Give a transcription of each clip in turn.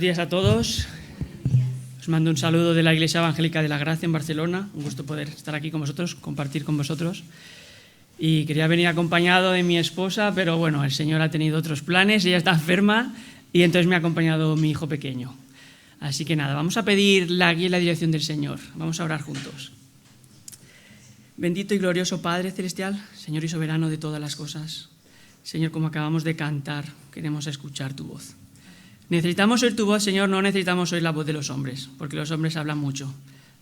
días a todos. Os mando un saludo de la Iglesia Evangélica de la Gracia en Barcelona. Un gusto poder estar aquí con vosotros, compartir con vosotros. Y quería venir acompañado de mi esposa, pero bueno, el Señor ha tenido otros planes, ella está enferma y entonces me ha acompañado mi hijo pequeño. Así que nada, vamos a pedir la guía y la dirección del Señor. Vamos a orar juntos. Bendito y glorioso Padre Celestial, Señor y soberano de todas las cosas. Señor, como acabamos de cantar, queremos escuchar tu voz. Necesitamos oír tu voz, Señor, no necesitamos oír la voz de los hombres, porque los hombres hablan mucho,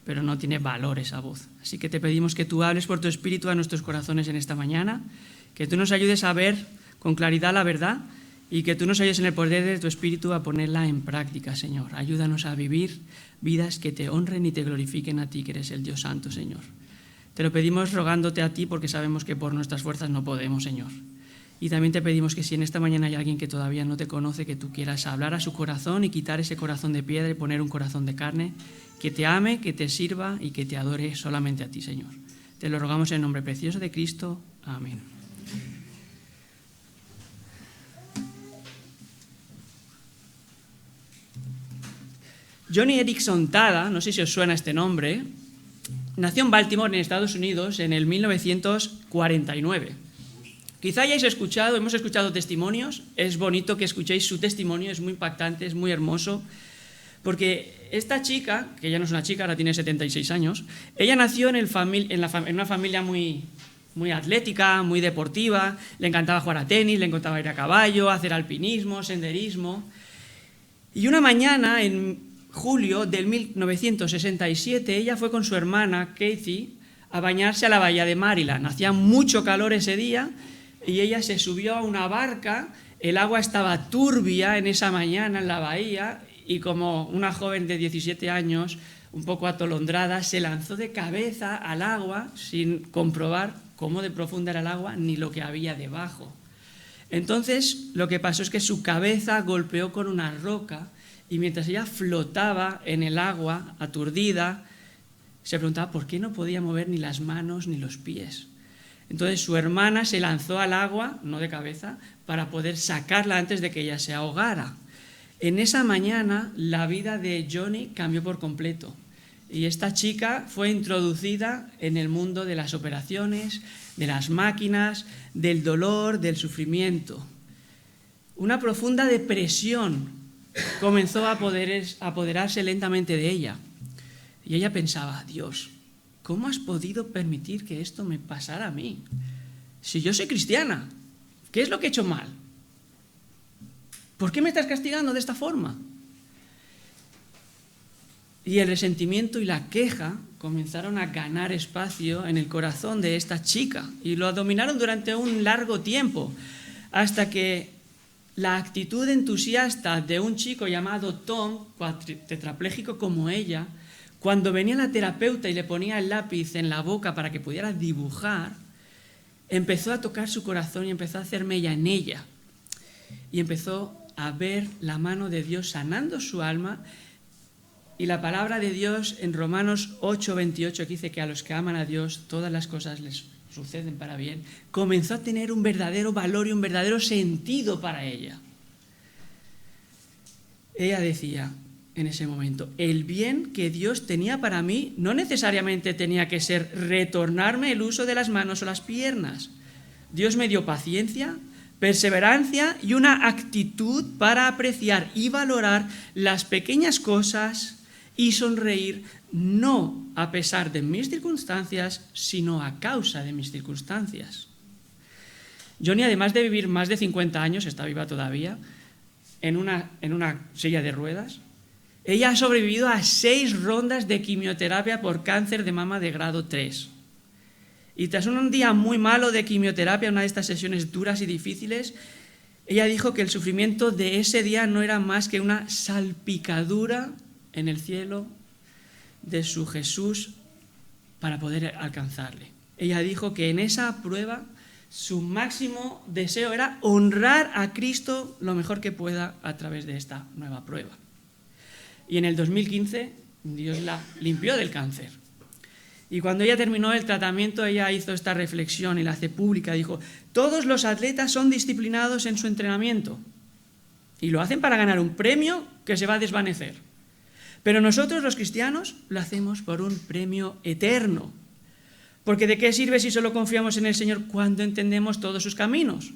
pero no tiene valor esa voz. Así que te pedimos que tú hables por tu Espíritu a nuestros corazones en esta mañana, que tú nos ayudes a ver con claridad la verdad y que tú nos ayudes en el poder de tu Espíritu a ponerla en práctica, Señor. Ayúdanos a vivir vidas que te honren y te glorifiquen a ti, que eres el Dios Santo, Señor. Te lo pedimos rogándote a ti porque sabemos que por nuestras fuerzas no podemos, Señor. Y también te pedimos que si en esta mañana hay alguien que todavía no te conoce, que tú quieras hablar a su corazón y quitar ese corazón de piedra y poner un corazón de carne, que te ame, que te sirva y que te adore solamente a ti, Señor. Te lo rogamos en el nombre precioso de Cristo. Amén. Joni Eareckson Tada, no sé si os suena este nombre, nació en Baltimore, en Estados Unidos, en el 1949. Quizá hayáis escuchado, hemos escuchado testimonios, es bonito que escuchéis su testimonio, es muy impactante, es muy hermoso, porque esta chica, que ya no es una chica, ahora tiene 76 años, ella nació en una familia muy atlética, muy deportiva, le encantaba jugar a tenis, le encantaba ir a caballo, hacer alpinismo, senderismo, y una mañana, en julio del 1967, ella fue con su hermana, Kathy, a bañarse a la bahía de Maryland. Hacía mucho calor ese día, y ella se subió a una barca, el agua estaba turbia en esa mañana en la bahía y como una joven de 17 años, un poco atolondrada, se lanzó de cabeza al agua sin comprobar cómo de profunda era el agua ni lo que había debajo. Entonces lo que pasó es que su cabeza golpeó con una roca y mientras ella flotaba en el agua, aturdida, se preguntaba por qué no podía mover ni las manos ni los pies. Entonces su hermana se lanzó al agua, no de cabeza, para poder sacarla antes de que ella se ahogara. En esa mañana la vida de Joni cambió por completo y esta chica fue introducida en el mundo de las operaciones, de las máquinas, del dolor, del sufrimiento. Una profunda depresión comenzó a apoderarse lentamente de ella y ella pensaba, Dios, ¿cómo has podido permitir que esto me pasara a mí? Si yo soy cristiana, ¿qué es lo que he hecho mal? ¿Por qué me estás castigando de esta forma? Y el resentimiento y la queja comenzaron a ganar espacio en el corazón de esta chica y lo dominaron durante un largo tiempo, hasta que la actitud entusiasta de un chico llamado Tom, tetrapléjico como ella, cuando venía la terapeuta y le ponía el lápiz en la boca para que pudiera dibujar, empezó a tocar su corazón y empezó a hacer mella en ella. Y empezó a ver la mano de Dios sanando su alma. Y la palabra de Dios en Romanos 8:28, que dice que a los que aman a Dios todas las cosas les suceden para bien, comenzó a tener un verdadero valor y un verdadero sentido para ella. Ella decía en ese momento, el bien que Dios tenía para mí no necesariamente tenía que ser retornarme el uso de las manos o las piernas. Dios me dio paciencia, perseverancia y una actitud para apreciar y valorar las pequeñas cosas y sonreír no a pesar de mis circunstancias, sino a causa de mis circunstancias. Joni, además de vivir más de 50 años, está viva todavía, en una silla de ruedas, ella ha sobrevivido a 6 rondas de quimioterapia por cáncer de mama de grado 3. Y tras un día muy malo de quimioterapia, una de estas sesiones duras y difíciles, ella dijo que el sufrimiento de ese día no era más que una salpicadura en el cielo de su Jesús para poder alcanzarle. Ella dijo que en esa prueba su máximo deseo era honrar a Cristo lo mejor que pueda a través de esta nueva prueba. Y en el 2015 Dios la limpió del cáncer. Y cuando ella terminó el tratamiento, ella hizo esta reflexión y la hace pública. Dijo, todos los atletas son disciplinados en su entrenamiento y lo hacen para ganar un premio que se va a desvanecer. Pero nosotros los cristianos lo hacemos por un premio eterno. Porque ¿de qué sirve si solo confiamos en el Señor cuando entendemos todos sus caminos?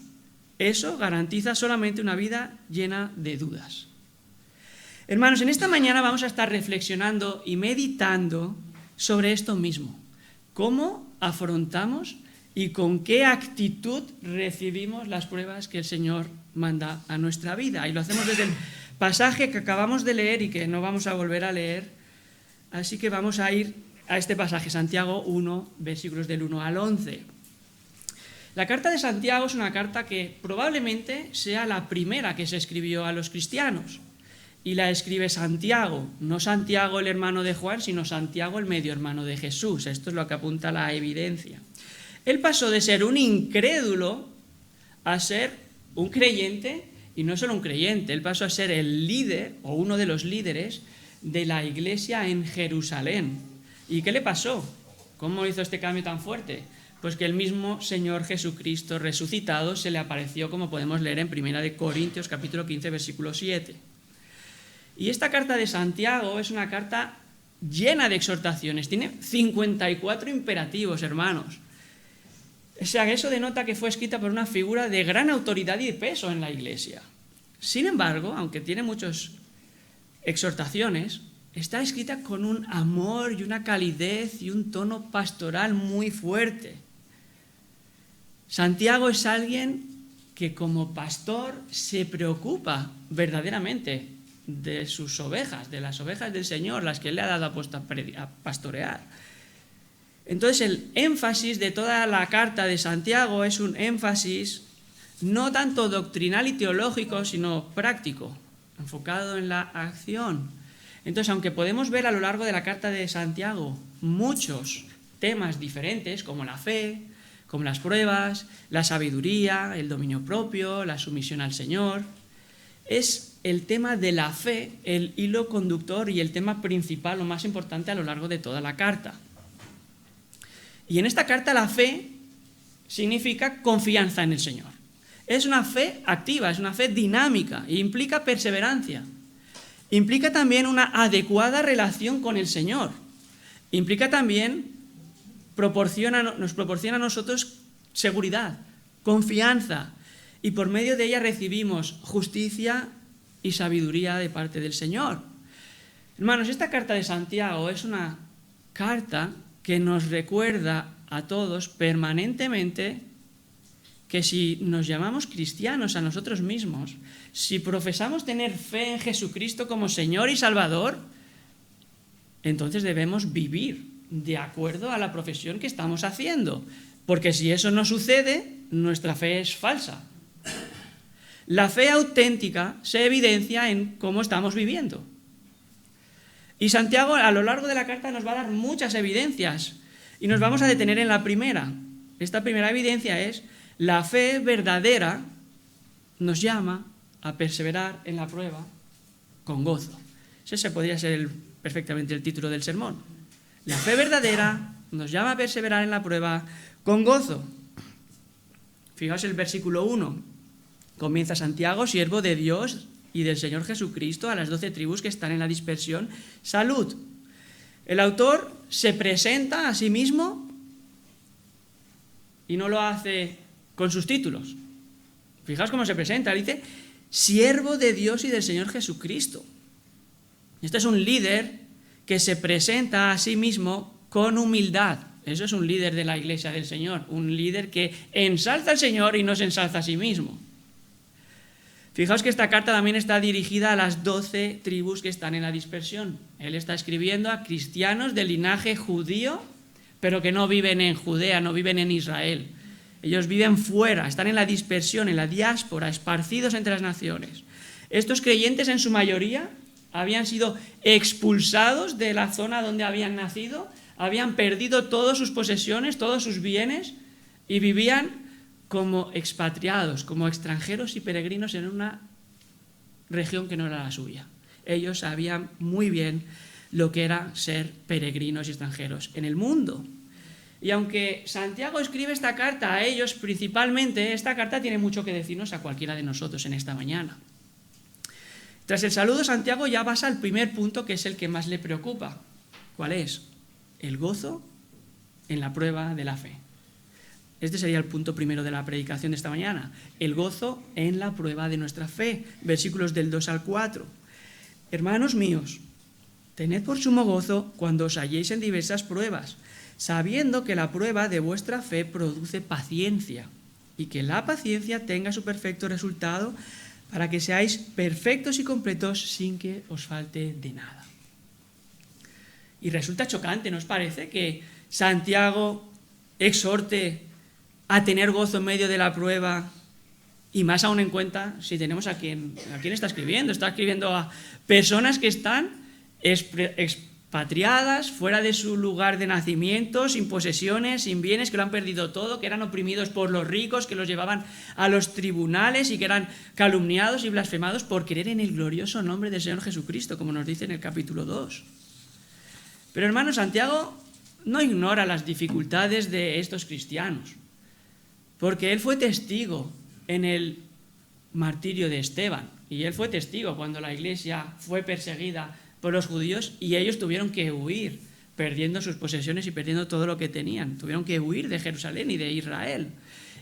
Eso garantiza solamente una vida llena de dudas. Hermanos, en esta mañana vamos a estar reflexionando y meditando sobre esto mismo. ¿Cómo afrontamos y con qué actitud recibimos las pruebas que el Señor manda a nuestra vida? Y lo hacemos desde el pasaje que acabamos de leer y que no vamos a volver a leer. Así que vamos a ir a este pasaje, Santiago 1, versículos del 1 al 11. La carta de Santiago es una carta que probablemente sea la primera que se escribió a los cristianos. Y la escribe Santiago, no Santiago el hermano de Juan, sino Santiago el medio hermano de Jesús. Esto es lo que apunta la evidencia. Él pasó de ser un incrédulo a ser un creyente, y no solo un creyente, él pasó a ser el líder o uno de los líderes de la iglesia en Jerusalén. ¿Y qué le pasó? ¿Cómo hizo este cambio tan fuerte? Pues que el mismo Señor Jesucristo resucitado se le apareció, como podemos leer en 1 Corintios capítulo 15, versículo 7. Y esta carta de Santiago es una carta llena de exhortaciones. Tiene 54 imperativos, hermanos. O sea, eso denota que fue escrita por una figura de gran autoridad y peso en la iglesia. Sin embargo, aunque tiene muchas exhortaciones, está escrita con un amor y una calidez y un tono pastoral muy fuerte. Santiago es alguien que como pastor se preocupa verdaderamente de sus ovejas, de las ovejas del Señor, las que él le ha dado a pastorear. Entonces el énfasis de toda la carta de Santiago es un énfasis no tanto doctrinal y teológico, sino práctico, enfocado en la acción. Entonces, aunque podemos ver a lo largo de la carta de Santiago muchos temas diferentes, como la fe, como las pruebas, la sabiduría, el dominio propio, la sumisión al Señor, es el tema de la fe el hilo conductor y el tema principal, lo más importante a lo largo de toda la carta. Y en esta carta la fe significa confianza en el Señor. Es una fe activa, es una fe dinámica e implica perseverancia. Implica también una adecuada relación con el Señor. Implica también, nos proporciona a nosotros seguridad, confianza, y por medio de ella recibimos justicia y sabiduría de parte del Señor. Hermanos, esta carta de Santiago es una carta que nos recuerda a todos permanentemente que si nos llamamos cristianos a nosotros mismos, si profesamos tener fe en Jesucristo como Señor y Salvador, entonces debemos vivir de acuerdo a la profesión que estamos haciendo, porque si eso no sucede, nuestra fe es falsa. La fe auténtica se evidencia en cómo estamos viviendo. Y Santiago a lo largo de la carta nos va a dar muchas evidencias y nos vamos a detener en la primera. Esta primera evidencia es: la fe verdadera nos llama a perseverar en la prueba con gozo. Ese podría ser perfectamente el título del sermón. La fe verdadera nos llama a perseverar en la prueba con gozo. Fijaos el versículo 1. Comienza Santiago, siervo de Dios y del Señor Jesucristo, a las 12 tribus que están en la dispersión, salud. El autor se presenta a sí mismo y no lo hace con sus títulos. Fijaos cómo se presenta, dice, siervo de Dios y del Señor Jesucristo. Este es un líder que se presenta a sí mismo con humildad. Eso es un líder de la iglesia del Señor, un líder que ensalza al Señor y no se ensalza a sí mismo. Fijaos que esta carta también está dirigida a las 12 tribus que están en la dispersión. Él está escribiendo a cristianos del linaje judío, pero que no viven en Judea, no viven en Israel. Ellos viven fuera, están en la dispersión, en la diáspora, esparcidos entre las naciones. Estos creyentes en su mayoría habían sido expulsados de la zona donde habían nacido, habían perdido todas sus posesiones, todos sus bienes y vivían como expatriados, como extranjeros y peregrinos en una región que no era la suya. Ellos sabían muy bien lo que era ser peregrinos y extranjeros en el mundo. Y aunque Santiago escribe esta carta a ellos principalmente, esta carta tiene mucho que decirnos a cualquiera de nosotros en esta mañana. Tras el saludo, Santiago ya pasa al primer punto, que es el que más le preocupa. ¿Cuál es? El gozo en la prueba de la fe. Este sería el punto primero de la predicación de esta mañana. El gozo en la prueba de nuestra fe. Versículos del 2 al 4. Hermanos míos, tened por sumo gozo cuando os halléis en diversas pruebas, sabiendo que la prueba de vuestra fe produce paciencia, y que la paciencia tenga su perfecto resultado, para que seáis perfectos y completos sin que os falte de nada. Y resulta chocante, ¿no os parece?, que Santiago exhorte a tener gozo en medio de la prueba, y más aún en cuenta si tenemos a quién está escribiendo a personas que están expatriadas, fuera de su lugar de nacimiento, sin posesiones, sin bienes, que lo han perdido todo, que eran oprimidos por los ricos, que los llevaban a los tribunales y que eran calumniados y blasfemados por creer en el glorioso nombre del Señor Jesucristo, como nos dice en el capítulo 2. Pero hermano, Santiago no ignora las dificultades de estos cristianos, porque él fue testigo en el martirio de Esteban, y él fue testigo cuando la iglesia fue perseguida por los judíos y ellos tuvieron que huir, perdiendo sus posesiones y perdiendo todo lo que tenían. Tuvieron que huir de Jerusalén y de Israel.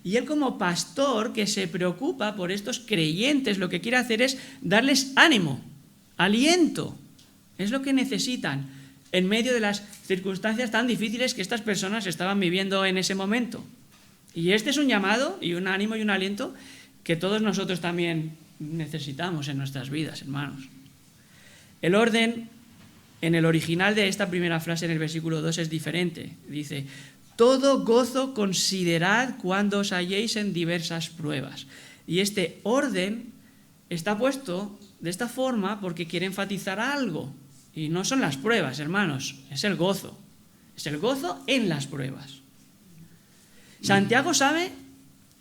Y él, como pastor que se preocupa por estos creyentes, lo que quiere hacer es darles ánimo, aliento. Es lo que necesitan en medio de las circunstancias tan difíciles que estas personas estaban viviendo en ese momento. Y este es un llamado y un ánimo y un aliento que todos nosotros también necesitamos en nuestras vidas, hermanos. El orden en el original de esta primera frase en el versículo 2 es diferente. Dice: todo gozo considerad cuando os halléis en diversas pruebas. Y este orden está puesto de esta forma porque quiere enfatizar algo. Y no son las pruebas, hermanos, es el gozo. Es el gozo en las pruebas. Santiago sabe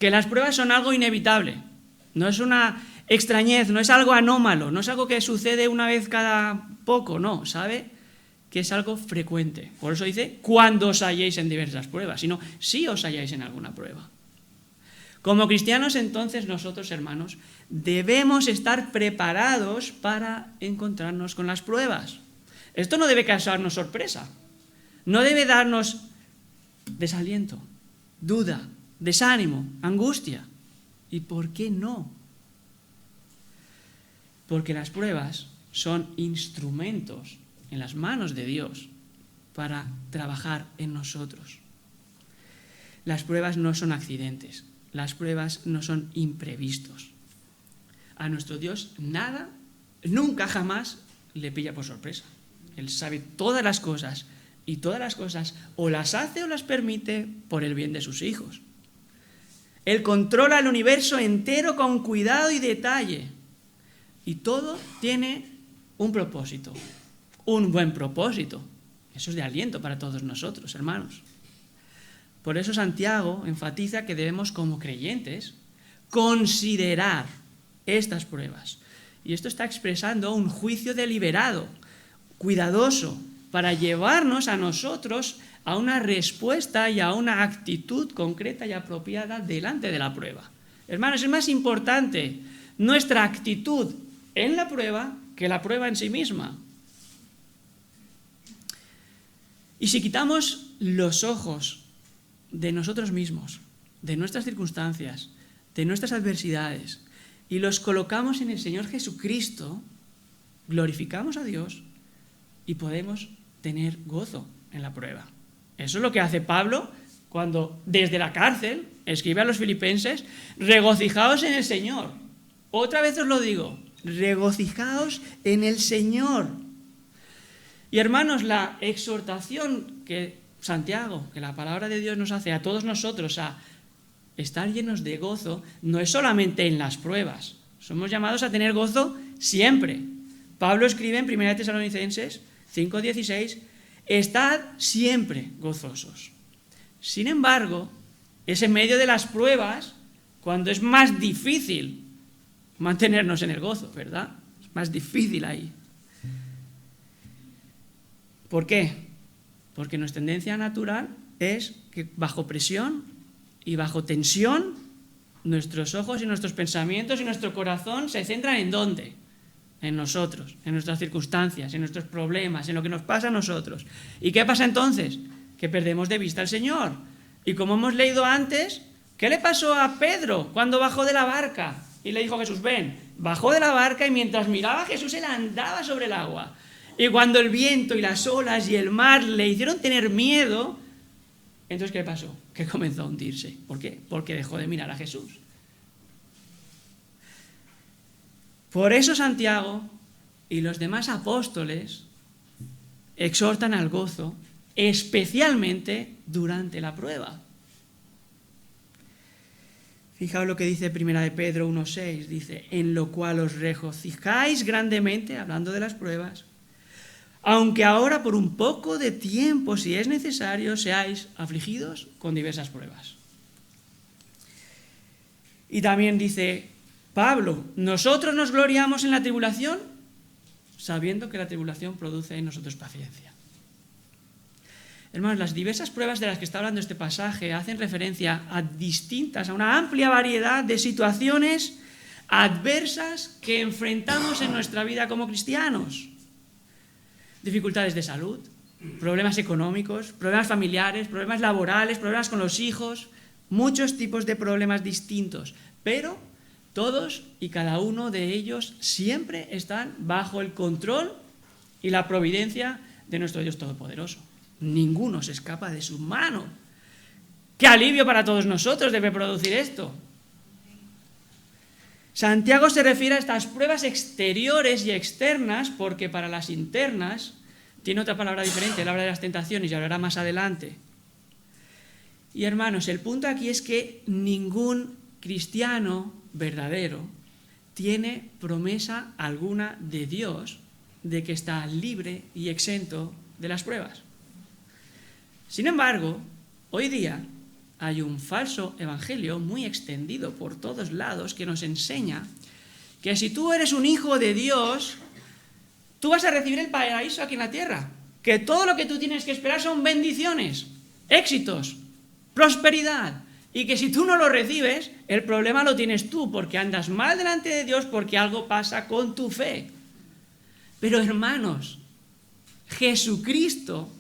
que las pruebas son algo inevitable. No es una extrañez, no es algo anómalo, no es algo que sucede una vez cada poco, no, sabe que es algo frecuente. Por eso dice, cuando os halléis en diversas pruebas, sino si os halláis en alguna prueba. Como cristianos, entonces, nosotros, hermanos, debemos estar preparados para encontrarnos con las pruebas. Esto no debe causarnos sorpresa, no debe darnos desaliento, duda, desánimo, angustia. ¿Y por qué no? Porque las pruebas son instrumentos en las manos de Dios para trabajar en nosotros. Las pruebas no son accidentes, las pruebas no son imprevistos. A nuestro Dios nada, nunca jamás le pilla por sorpresa. Él sabe todas las cosas, y todas las cosas o las hace o las permite por el bien de sus hijos. Él controla el universo entero con cuidado y detalle. Y todo tiene un propósito, un buen propósito. Eso es de aliento para todos nosotros, hermanos. Por eso Santiago enfatiza que debemos, como creyentes, considerar estas pruebas. Y esto está expresando un juicio deliberado, cuidadoso, para llevarnos a nosotros a una respuesta y a una actitud concreta y apropiada delante de la prueba. Hermanos, es más importante nuestra actitud en la prueba que la prueba en sí misma. Y si quitamos los ojos de nosotros mismos, de nuestras circunstancias, de nuestras adversidades, y los colocamos en el Señor Jesucristo, glorificamos a Dios y podemos tener gozo en la prueba. Eso es lo que hace Pablo cuando desde la cárcel escribe a los filipenses: regocijaos en el Señor. Otra vez os lo digo, regocijaos en el Señor. Y hermanos, la exhortación que Santiago, que la palabra de Dios nos hace a todos nosotros a estar llenos de gozo, no es solamente en las pruebas. Somos llamados a tener gozo siempre. Pablo escribe en 1 Tesalonicenses 5:16, estad siempre gozosos. Sin embargo, es en medio de las pruebas cuando es más difícil mantenernos en el gozo, ¿verdad? Es más difícil ahí. ¿Por qué? Porque nuestra tendencia natural es que bajo presión y bajo tensión, nuestros ojos y nuestros pensamientos y nuestro corazón se centran ¿en dónde? en nosotros, en nuestras circunstancias, en nuestros problemas, en lo que nos pasa a nosotros. ¿Y qué pasa entonces? Que perdemos de vista al Señor. Y como hemos leído antes, ¿qué le pasó a Pedro cuando bajó de la barca? Y le dijo a Jesús, ven, bajó de la barca y mientras miraba a Jesús, él andaba sobre el agua. Y cuando el viento y las olas y el mar le hicieron tener miedo, entonces ¿qué pasó? Que comenzó a hundirse. ¿Por qué? Porque dejó de mirar a Jesús. Por eso Santiago y los demás apóstoles exhortan al gozo, especialmente durante la prueba. Fijaos lo que dice 1 de Pedro 1:6, dice, en lo cual os regocijáis grandemente, hablando de las pruebas, aunque ahora por un poco de tiempo, si es necesario, seáis afligidos con diversas pruebas. Y también dice Pablo, nosotros nos gloriamos en la tribulación, sabiendo que la tribulación produce en nosotros paciencia. Hermanos, las diversas pruebas de las que está hablando este pasaje hacen referencia a una amplia variedad de situaciones adversas que enfrentamos en nuestra vida como cristianos. Dificultades de salud, problemas económicos, problemas familiares, problemas laborales, problemas con los hijos, muchos tipos de problemas distintos, pero todos y cada uno de ellos siempre están bajo el control y la providencia de nuestro Dios Todopoderoso. Ninguno se escapa de su mano. ¡Qué alivio para todos nosotros debe producir esto! Santiago se refiere a estas pruebas exteriores y externas porque para las internas tiene otra palabra diferente, él habla de las tentaciones y hablará más adelante. Y hermanos, el punto aquí es que ningún cristiano verdadero tiene promesa alguna de Dios de que está libre y exento de las pruebas. Sin embargo, hoy día hay un falso evangelio muy extendido por todos lados que nos enseña que si tú eres un hijo de Dios, tú vas a recibir el paraíso aquí en la tierra, que todo lo que tú tienes que esperar son bendiciones, éxitos, prosperidad, y que si tú no lo recibes, el problema lo tienes tú, porque andas mal delante de Dios, porque algo pasa con tu fe. Pero hermanos, Jesucristo,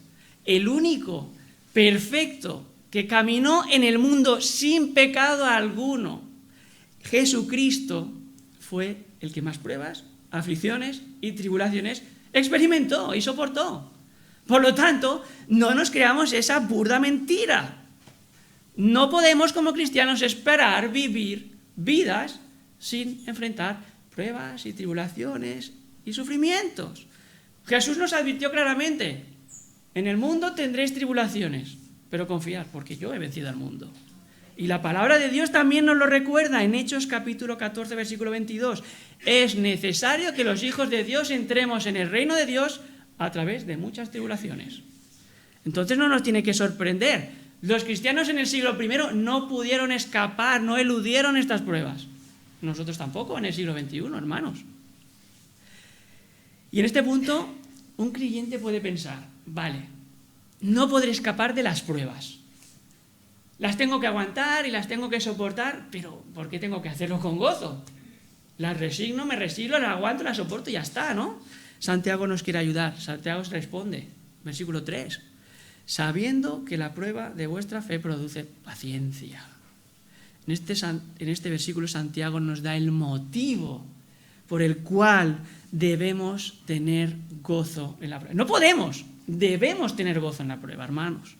el único, perfecto, que caminó en el mundo sin pecado alguno, Jesucristo fue el que más pruebas, aflicciones y tribulaciones experimentó y soportó. Por lo tanto, no nos creamos esa burda mentira. No podemos como cristianos esperar vivir vidas sin enfrentar pruebas y tribulaciones y sufrimientos. Jesús nos advirtió claramente, en el mundo tendréis tribulaciones, pero confiad, porque yo he vencido al mundo. Y la palabra de Dios también nos lo recuerda en Hechos capítulo 14, versículo 22. Es necesario que los hijos de Dios entremos en el reino de Dios a través de muchas tribulaciones. Entonces no nos tiene que sorprender. Los cristianos en el siglo I no pudieron escapar, no eludieron estas pruebas. Nosotros tampoco en el siglo XXI, hermanos. Y en este punto, un creyente puede pensar, vale, no podré escapar de las pruebas. Las tengo que aguantar y las tengo que soportar, pero ¿por qué tengo que hacerlo con gozo? Las resigno, me resigno, las aguanto, las soporto y ya está, ¿no? Santiago nos quiere ayudar. Santiago responde, versículo 3, sabiendo que la prueba de vuestra fe produce paciencia. En este versículo Santiago nos da el motivo por el cual debemos tener gozo en la prueba. No podemos, debemos tener gozo en la prueba, hermanos,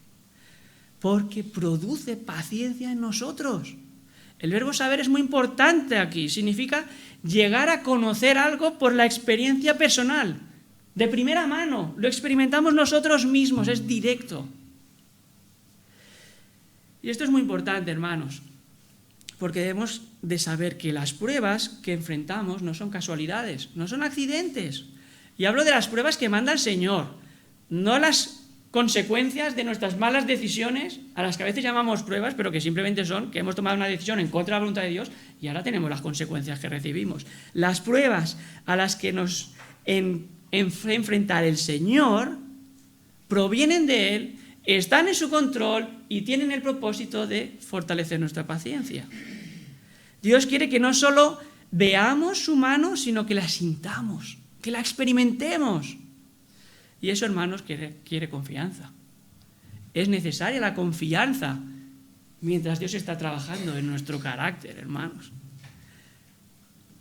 porque produce paciencia en nosotros. El verbo saber es muy importante aquí, significa llegar a conocer algo por la experiencia personal, de primera mano, lo experimentamos nosotros mismos, es directo. Y esto es muy importante, hermanos, porque debemos de saber que las pruebas que enfrentamos no son casualidades, no son accidentes. Y hablo de las pruebas que manda el Señor, no las consecuencias de nuestras malas decisiones, a las que a veces llamamos pruebas, pero que simplemente son que hemos tomado una decisión en contra de la voluntad de Dios y ahora tenemos las consecuencias que recibimos. Las pruebas a las que nos enfrentar el Señor provienen de Él, están en su control y tienen el propósito de fortalecer nuestra paciencia. Dios quiere que no solo veamos su mano, sino que la sintamos, que la experimentemos. Y eso, hermanos, quiere confianza. Es necesaria la confianza mientras Dios está trabajando en nuestro carácter, hermanos.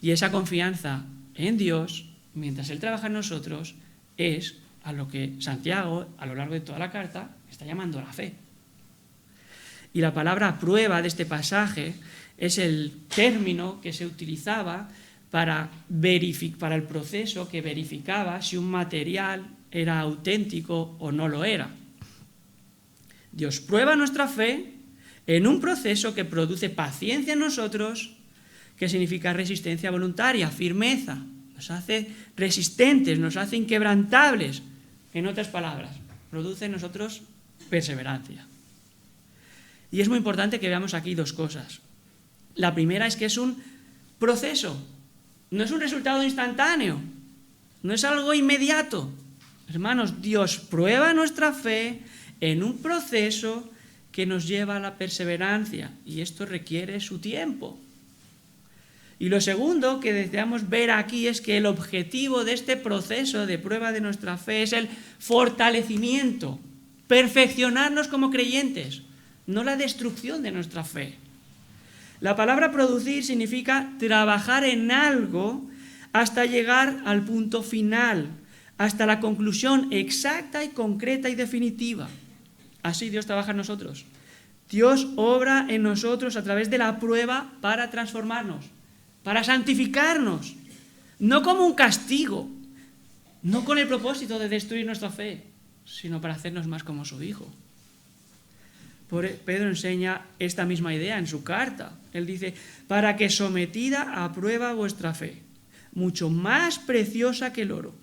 Y esa confianza en Dios, mientras Él trabaja en nosotros, es a lo que Santiago, a lo largo de toda la carta, está llamando la fe. Y la palabra prueba de este pasaje es el término que se utilizaba para el proceso que verificaba si un material era auténtico o no lo era. Dios prueba nuestra fe en un proceso que produce paciencia en nosotros, que significa resistencia voluntaria, firmeza. Nos hace resistentes, nos hace inquebrantables. En otras palabras, produce en nosotros perseverancia. Y es muy importante que veamos aquí dos cosas. La primera es que es un proceso, no es un resultado instantáneo, no es algo inmediato. Hermanos, Dios prueba nuestra fe en un proceso que nos lleva a la perseverancia, y esto requiere su tiempo. Y lo segundo que deseamos ver aquí es que el objetivo de este proceso de prueba de nuestra fe es el fortalecimiento, perfeccionarnos como creyentes, no la destrucción de nuestra fe. La palabra producir significa trabajar en algo hasta llegar al punto final, hasta la conclusión exacta y concreta y definitiva. Así Dios trabaja en nosotros. Dios obra en nosotros a través de la prueba para transformarnos, para santificarnos, no como un castigo, no con el propósito de destruir nuestra fe, sino para hacernos más como su Hijo. Pedro enseña esta misma idea en su carta. Él dice, para que sometida a prueba vuestra fe, mucho más preciosa que el oro,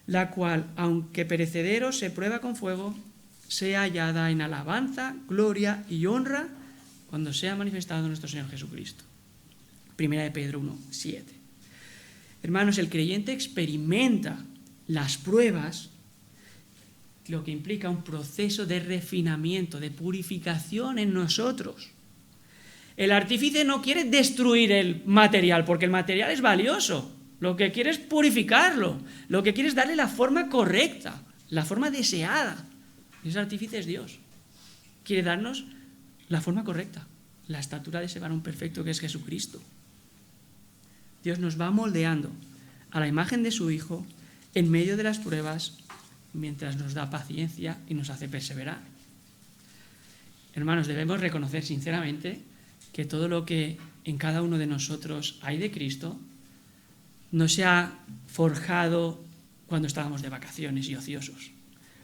la cual, aunque perecedero, se prueba con fuego, sea hallada en alabanza, gloria y honra cuando sea manifestado nuestro Señor Jesucristo. Primera de Pedro 1:7. Hermanos, el creyente experimenta las pruebas, lo que implica un proceso de refinamiento, de purificación en nosotros. El artífice no quiere destruir el material, porque el material es valioso. Lo que quiere es purificarlo, lo que quiere es darle la forma correcta, la forma deseada. Y ese artífice es Dios. Quiere darnos la forma correcta, la estatura de ese varón perfecto que es Jesucristo. Dios nos va moldeando a la imagen de su Hijo en medio de las pruebas, mientras nos da paciencia y nos hace perseverar. Hermanos, debemos reconocer sinceramente que todo lo que en cada uno de nosotros hay de Cristo no se ha forjado cuando estábamos de vacaciones y ociosos.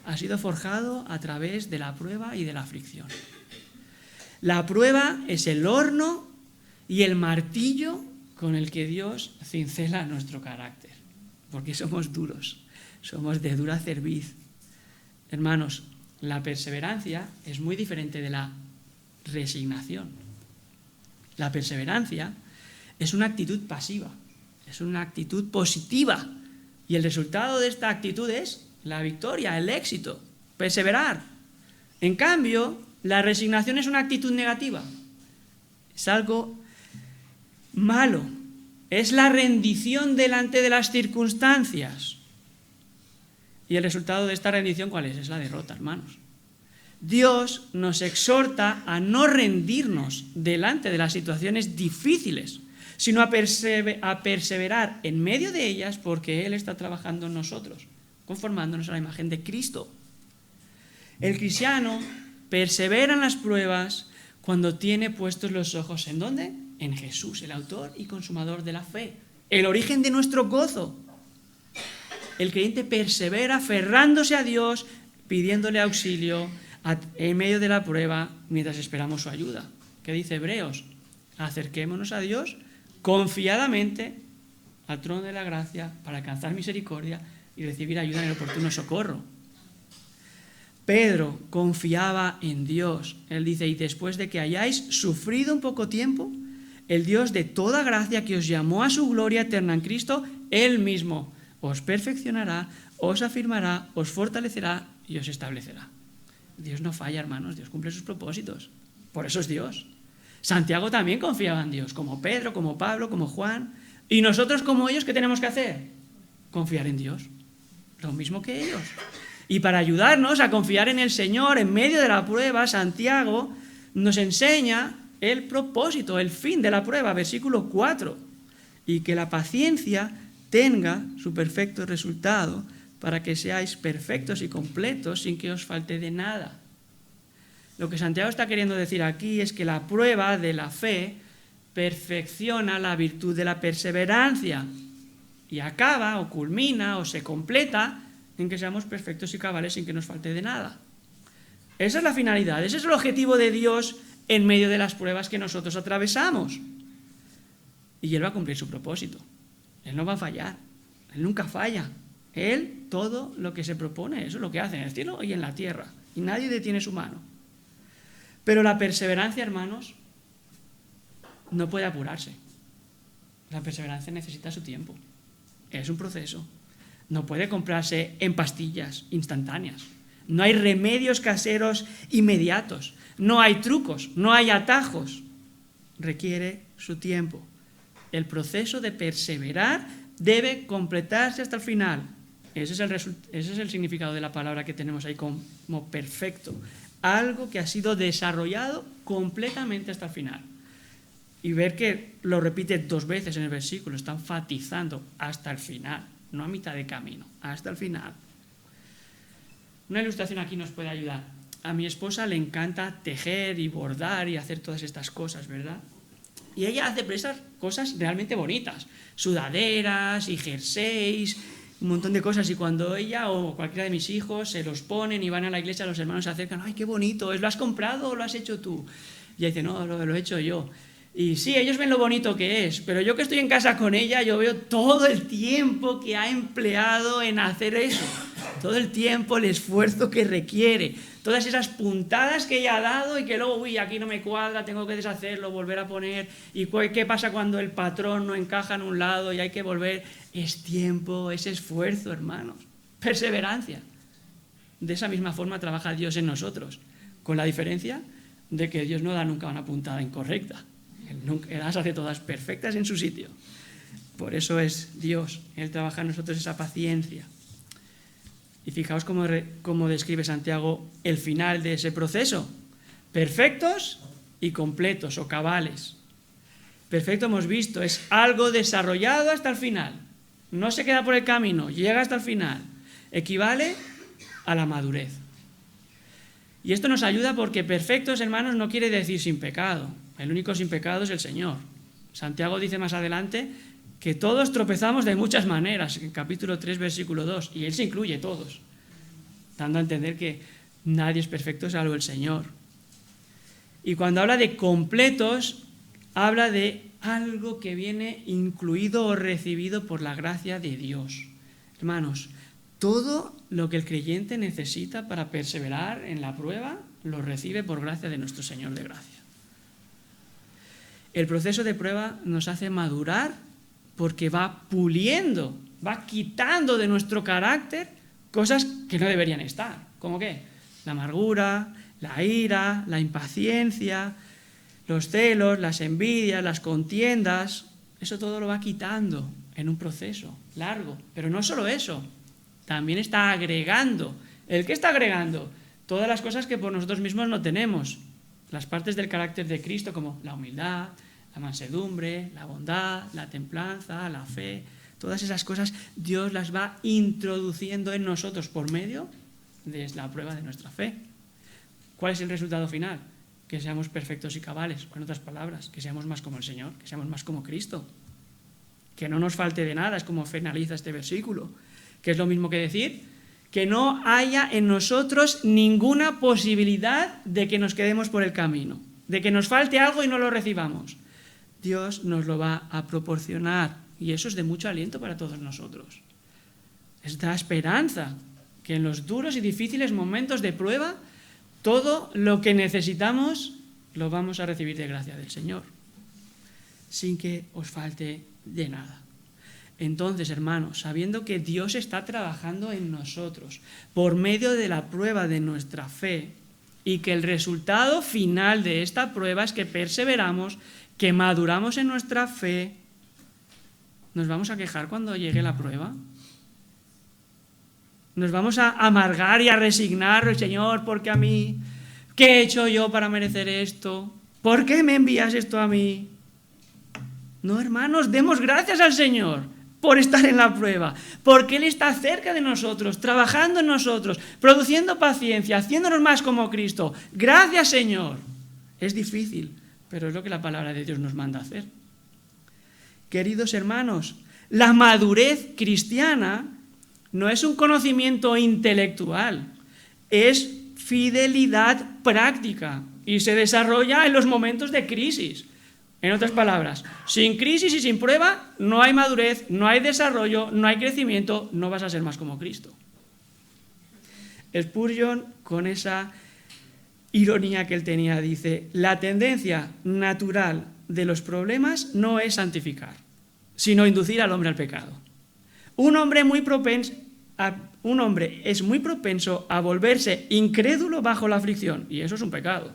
Ha sido forjado a través de la prueba y de la aflicción. La prueba es el horno y el martillo con el que Dios cincela nuestro carácter, porque somos duros, somos de dura cerviz. Hermanos, la perseverancia es muy diferente de la resignación. La perseverancia es una actitud pasiva, es una actitud positiva, y el resultado de esta actitud es la victoria, el éxito, perseverar. En cambio, la resignación es una actitud negativa, es algo malo, es la rendición delante de las circunstancias. Y el resultado de esta rendición, ¿cuál es? Es la derrota, hermanos. Dios nos exhorta a no rendirnos delante de las situaciones difíciles, sino a perseverar en medio de ellas, porque Él está trabajando en nosotros, conformándonos a la imagen de Cristo. El cristiano persevera en las pruebas cuando tiene puestos los ojos ¿en dónde? En Jesús, el autor y consumador de la fe, el origen de nuestro gozo. El creyente persevera aferrándose a Dios, pidiéndole auxilio en medio de la prueba mientras esperamos su ayuda. ¿Qué dice Hebreos? Acerquémonos a Dios confiadamente al trono de la gracia para alcanzar misericordia y recibir ayuda en el oportuno socorro. Pedro confiaba en Dios. Él dice, y después de que hayáis sufrido un poco tiempo, el Dios de toda gracia que os llamó a su gloria eterna en Cristo, Él mismo os perfeccionará, os afirmará, os fortalecerá y os establecerá. Dios no falla, hermanos, Dios cumple sus propósitos. Por eso es Dios. Santiago también confiaba en Dios, como Pedro, como Pablo, como Juan. Y nosotros como ellos, ¿qué tenemos que hacer? Confiar en Dios, lo mismo que ellos. Y para ayudarnos a confiar en el Señor en medio de la prueba, Santiago nos enseña el propósito, el fin de la prueba, versículo 4. Y que la paciencia tenga su perfecto resultado para que seáis perfectos y completos sin que os falte de nada. Lo que Santiago está queriendo decir aquí es que la prueba de la fe perfecciona la virtud de la perseverancia y acaba o culmina o se completa en que seamos perfectos y cabales sin que nos falte de nada. Esa es la finalidad, ese es el objetivo de Dios en medio de las pruebas que nosotros atravesamos. Y Él va a cumplir su propósito. Él no va a fallar, Él nunca falla. Él, todo lo que se propone, eso es lo que hace en el cielo y en la tierra. Y nadie detiene su mano. Pero la perseverancia, hermanos, no puede apurarse. La perseverancia necesita su tiempo. Es un proceso. No puede comprarse en pastillas instantáneas. No hay remedios caseros inmediatos. No hay trucos, no hay atajos. Requiere su tiempo. El proceso de perseverar debe completarse hasta el final. Ese es el significado de la palabra que tenemos ahí como perfecto. Algo que ha sido desarrollado completamente hasta el final. Y ver que lo repite 2 veces en el versículo, está enfatizando hasta el final, no a mitad de camino, hasta el final. Una ilustración aquí nos puede ayudar. A mi esposa le encanta tejer y bordar y hacer todas estas cosas, ¿verdad? Y ella hace esas cosas realmente bonitas, sudaderas y jerseys, un montón de cosas. Y cuando ella o cualquiera de mis hijos se los ponen y van a la iglesia, los hermanos se acercan, ¡ay, qué bonito! ¿Lo has comprado o lo has hecho tú? Y ella dice, no, lo he hecho yo. Y sí, ellos ven lo bonito que es, pero yo que estoy en casa con ella, yo veo todo el tiempo que ha empleado en hacer eso, todo el tiempo, el esfuerzo que requiere, todas esas puntadas que ella ha dado y que luego, uy, aquí no me cuadra, tengo que deshacerlo, volver a poner, y qué pasa cuando el patrón no encaja en un lado y hay que volver. Es tiempo, es esfuerzo, hermanos, perseverancia. De esa misma forma trabaja Dios en nosotros, con la diferencia de que Dios no da nunca una puntada incorrecta. Él las hace todas perfectas en su sitio. Por eso es Dios. Él trabaja en nosotros esa paciencia. Y fijaos cómo describe Santiago el final de ese proceso. Perfectos y completos o cabales. Perfecto, hemos visto, es algo desarrollado hasta el final. No se queda por el camino, llega hasta el final. Equivale a la madurez. Y esto nos ayuda porque perfectos, hermanos, no quiere decir sin pecado. El único sin pecado es el Señor. Santiago dice más adelante que todos tropezamos de muchas maneras, en capítulo 3, versículo 2, y Él se incluye todos, dando a entender que nadie es perfecto salvo el Señor. Y cuando habla de completos, habla de algo que viene incluido o recibido por la gracia de Dios. Hermanos, todo lo que el creyente necesita para perseverar en la prueba, lo recibe por gracia de nuestro Señor de gracia. El proceso de prueba nos hace madurar porque va puliendo, va quitando de nuestro carácter cosas que no deberían estar. ¿Cómo qué? La amargura, la ira, la impaciencia, los celos, las envidias, las contiendas. Eso todo lo va quitando en un proceso largo. Pero no solo eso, también está agregando. ¿El qué está agregando? Todas las cosas que por nosotros mismos no tenemos. Las partes del carácter de Cristo como la humildad, la mansedumbre, la bondad, la templanza, la fe, todas esas cosas Dios las va introduciendo en nosotros por medio de la prueba de nuestra fe. ¿Cuál es el resultado final? Que seamos perfectos y cabales, o en otras palabras, que seamos más como el Señor, que seamos más como Cristo. Que no nos falte de nada, es como finaliza este versículo, que es lo mismo que decir que no haya en nosotros ninguna posibilidad de que nos quedemos por el camino, de que nos falte algo y no lo recibamos. Dios nos lo va a proporcionar y eso es de mucho aliento para todos nosotros. Es da esperanza que en los duros y difíciles momentos de prueba todo lo que necesitamos lo vamos a recibir de gracia del Señor, sin que os falte de nada. Entonces, hermanos, sabiendo que Dios está trabajando en nosotros por medio de la prueba de nuestra fe y que el resultado final de esta prueba es que perseveramos, que maduramos en nuestra fe, ¿Nos vamos a quejar cuando llegue la prueba? ¿Nos vamos a amargar y a resignar? Señor, ¿por qué a mí? ¿Qué he hecho yo para merecer esto? ¿Por qué me envías esto a mí? No, hermanos, demos gracias al Señor por estar en la prueba, porque Él está cerca de nosotros, trabajando en nosotros, produciendo paciencia, haciéndonos más como Cristo. Gracias, Señor. Es difícil, pero es lo que la palabra de Dios nos manda a hacer. Queridos hermanos, la madurez cristiana no es un conocimiento intelectual, es fidelidad práctica y se desarrolla en los momentos de crisis. En otras palabras, sin crisis y sin prueba no hay madurez, no hay desarrollo, no hay crecimiento, no vas a ser más como Cristo. Spurgeon, con esa ironía que él tenía, dice: la tendencia natural de los problemas no es santificar, sino inducir al hombre al pecado. Un hombre es muy propenso a volverse incrédulo bajo la aflicción, y eso es un pecado.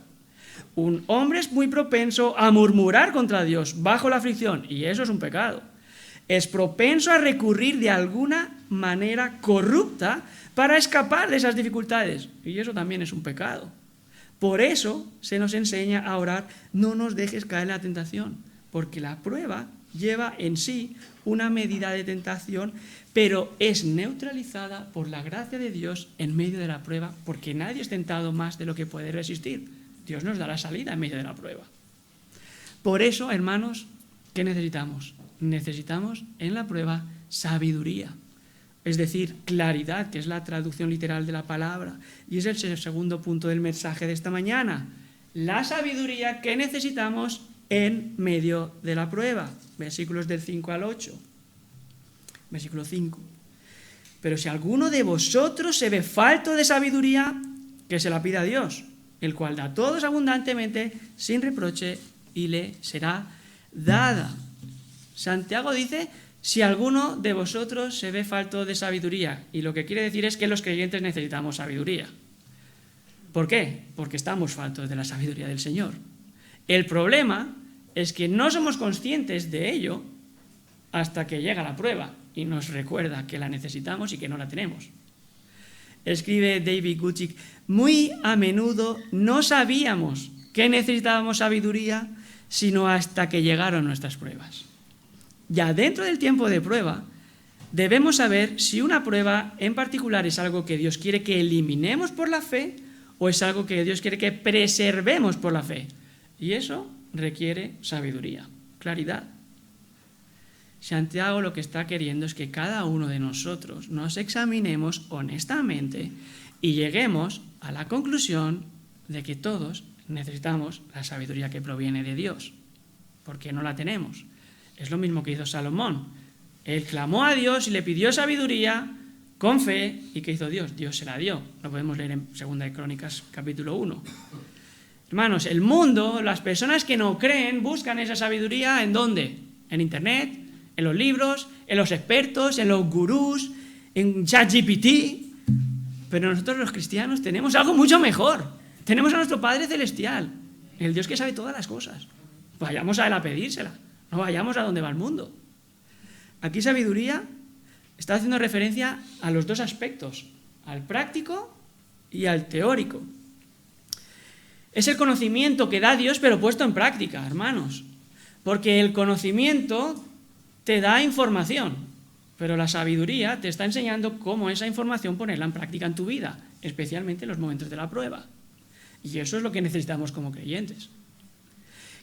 Un hombre es muy propenso a murmurar contra Dios bajo la aflicción, y eso es un pecado. Es propenso a recurrir de alguna manera corrupta para escapar de esas dificultades, y eso también es un pecado. Por eso se nos enseña a orar: no nos dejes caer en la tentación, porque la prueba lleva en sí una medida de tentación, pero es neutralizada por la gracia de Dios en medio de la prueba, porque nadie es tentado más de lo que puede resistir. Dios nos da la salida en medio de la prueba. Por eso, hermanos, ¿qué necesitamos? Necesitamos en la prueba sabiduría, es decir, claridad, que es la traducción literal de la palabra, y es el segundo punto del mensaje de esta mañana. La sabiduría que necesitamos en medio de la prueba. Versículos del 5 al 8. Versículo 5. Pero si alguno de vosotros se ve falto de sabiduría, que se la pida a Dios, el cual da a todos abundantemente, sin reproche, y le será dada. Santiago dice: si alguno de vosotros se ve falto de sabiduría, y lo que quiere decir es que los creyentes necesitamos sabiduría. ¿Por qué? Porque estamos faltos de la sabiduría del Señor. El problema es que no somos conscientes de ello hasta que llega la prueba y nos recuerda que la necesitamos y que no la tenemos. Escribe David Guzik: muy a menudo no sabíamos que necesitábamos sabiduría sino hasta que llegaron nuestras pruebas. Ya dentro del tiempo de prueba debemos saber si una prueba en particular es algo que Dios quiere que eliminemos por la fe o es algo que Dios quiere que preservemos por la fe. Y eso requiere sabiduría, claridad. Santiago lo que está queriendo es que cada uno de nosotros nos examinemos honestamente y lleguemos a la conclusión de que todos necesitamos la sabiduría que proviene de Dios, porque no la tenemos. Es lo mismo que hizo Salomón. Él clamó a Dios y le pidió sabiduría con fe, ¿y qué hizo Dios? Dios se la dio. Lo podemos leer en 2 de Crónicas, capítulo 1. Hermanos, el mundo, las personas que no creen, buscan esa sabiduría ¿en dónde? En Internet, en los libros, en los expertos, en los gurús, en ChatGPT. Pero nosotros los cristianos tenemos algo mucho mejor. Tenemos a nuestro Padre Celestial, el Dios que sabe todas las cosas. Vayamos a Él a pedírsela, no vayamos a donde va el mundo. Aquí sabiduría está haciendo referencia a los dos aspectos, al práctico y al teórico. Es el conocimiento que da Dios, pero puesto en práctica, hermanos. Porque el conocimiento te da información, pero la sabiduría te está enseñando cómo esa información ponerla en práctica en tu vida, especialmente en los momentos de la prueba. Y eso es lo que necesitamos como creyentes.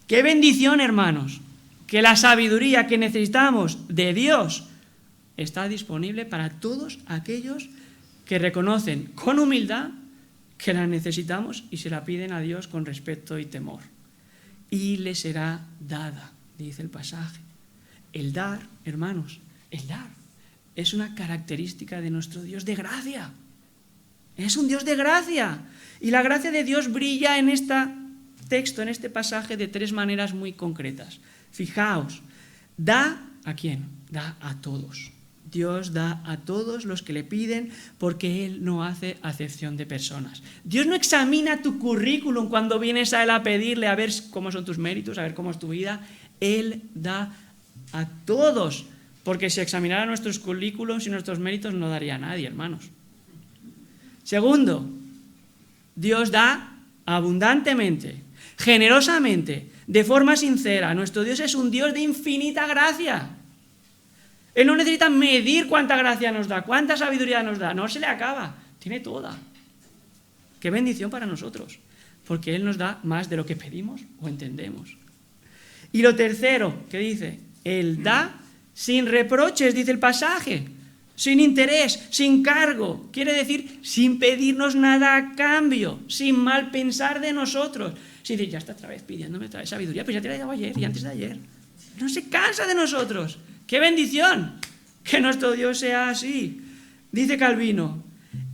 ¡Qué bendición, hermanos! Que la sabiduría que necesitamos de Dios está disponible para todos aquellos que reconocen con humildad que la necesitamos y se la piden a Dios con respeto y temor. Y le será dada, dice el pasaje. El dar, hermanos, el dar es una característica de nuestro Dios de gracia. Es un Dios de gracia. Y la gracia de Dios brilla en este texto, en este pasaje, de tres maneras muy concretas. Fijaos, da ¿a quién? Da a todos. Dios da a todos los que le piden porque Él no hace acepción de personas. Dios no examina tu currículum cuando vienes a Él a pedirle a ver cómo son tus méritos, a ver cómo es tu vida. Él da a todos porque si examinara nuestros currículos y nuestros méritos no daría a nadie, hermanos. Segundo, Dios da abundantemente, generosamente, de forma sincera. Nuestro Dios es un Dios de infinita gracia. Él no necesita medir cuánta gracia nos da, cuánta sabiduría nos da, no se le acaba, tiene toda. Qué bendición para nosotros, porque Él nos da más de lo que pedimos o entendemos. Y lo tercero, ¿qué dice? Él da sin reproches, dice el pasaje, sin interés, sin cargo, quiere decir sin pedirnos nada a cambio, sin mal pensar de nosotros. Si dice, ya está otra vez pidiéndome otra vez sabiduría, pues ya te la he dado ayer y antes de ayer. No se cansa de nosotros. ¡Qué bendición! Que nuestro Dios sea así. Dice Calvino,